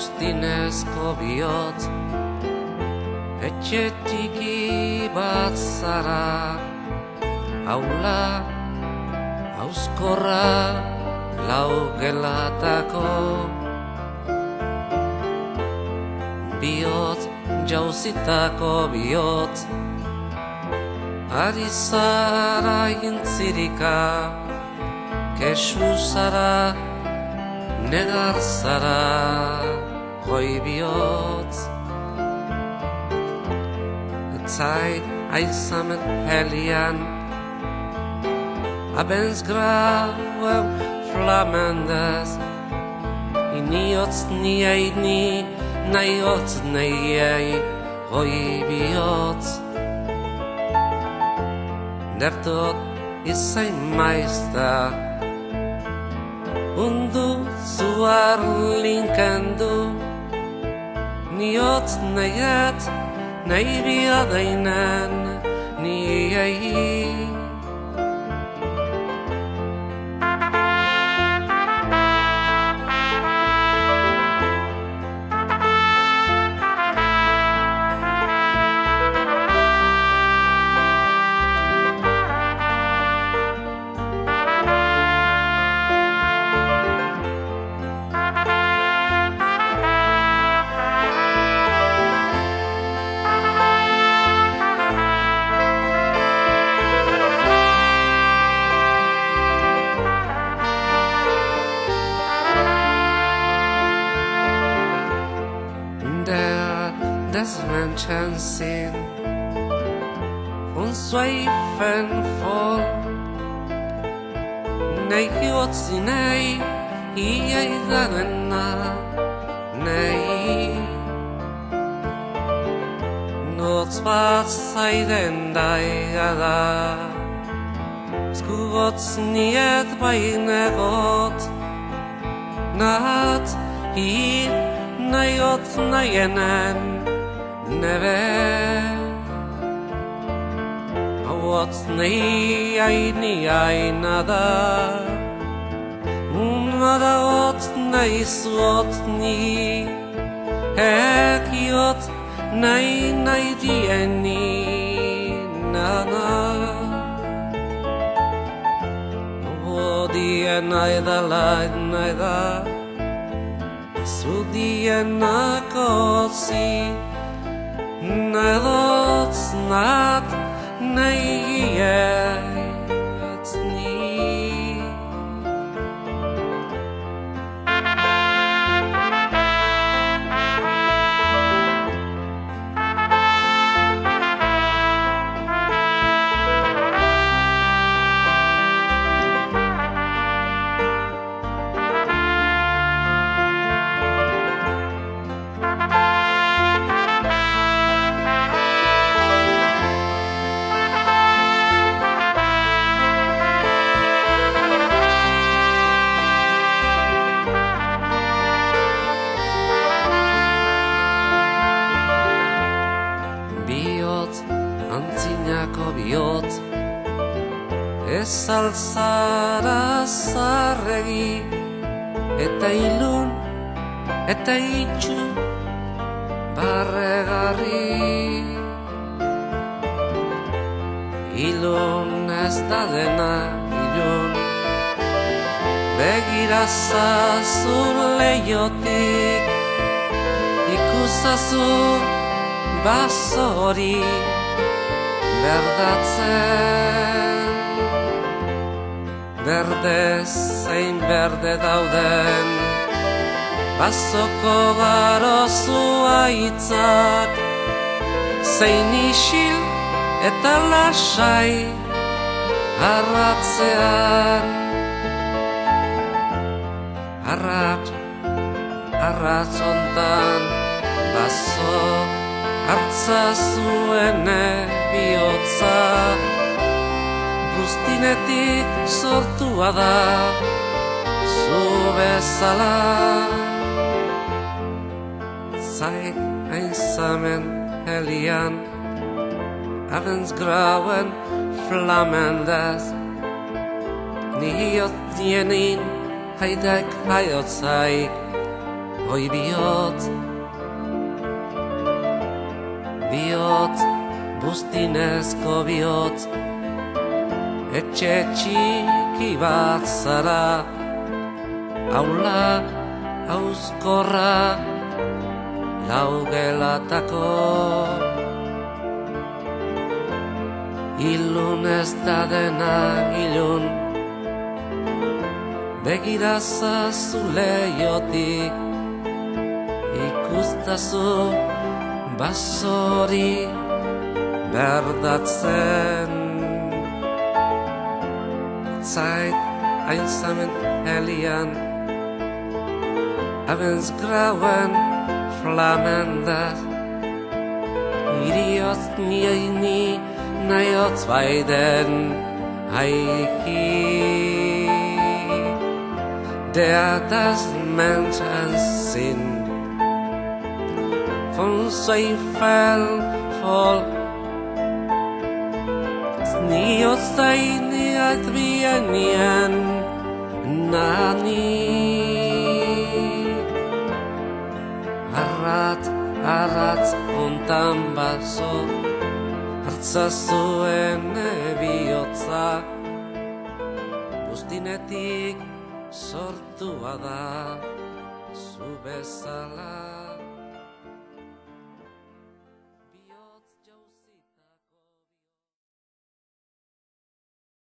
Buztinezko bihotz etxetiki bat zara, aula, hauskorra, lau gelatako bihotz, jauzitako bihotz, ari zara intzirika, kesu zara, negar zara, hoi bihotz. Zeit einsamen helian, abends-grauen flammendes, iniots nieini, naiots neiei, hoi bihotz. Der Tod ist ein Meister, und du zu erlinken du, niot neiet, nei biadainen, niei. Des Menschen Sinn und Zweifeln voll, nei chiozzi nei, iei danenna, nei. Nur zwar seiden daigada, skugotz niet beine got, nahat hier naiot naienen, neve awat nei ai nada nada ot nei suot ni ekiot nei dieni nana odie naida sudie nakosi Nadots nat neiets ni. Antzinako bihotz, ez alzara zarregi, eta ilun, eta itxu, barregarri. Ilun ez da dena ilun, begirazazu leiotik, ikusazu basori, berdatzen, berde zein berde dauden, bazoko garozu aitzak, zein isil eta lasai arratzean. Arratz ontan bazo hartza zuen bihotza, buztinetik sortua da zu bezala. Zeit einsamen helian, abends-grauen flammendes, niot nienin haidek haiotzaik, Oi bihotz, bihotz, buztinezko bihotz, etxe txiki bat zara, aula auzkorra, lau gelatako. Ilun ez da dena ilun, begirazazu leiotik, ikustazu basori berdatzen. Zeit einsamen helian, abends grauen flammendas, idiot mieni naiotz beiden Heiki, der das Menschensinn von Zweifel voll niots deiniat bienien nani. Arratz ontan baso, hartza zuen bihotza, buztinetik sortua da, zu bezala.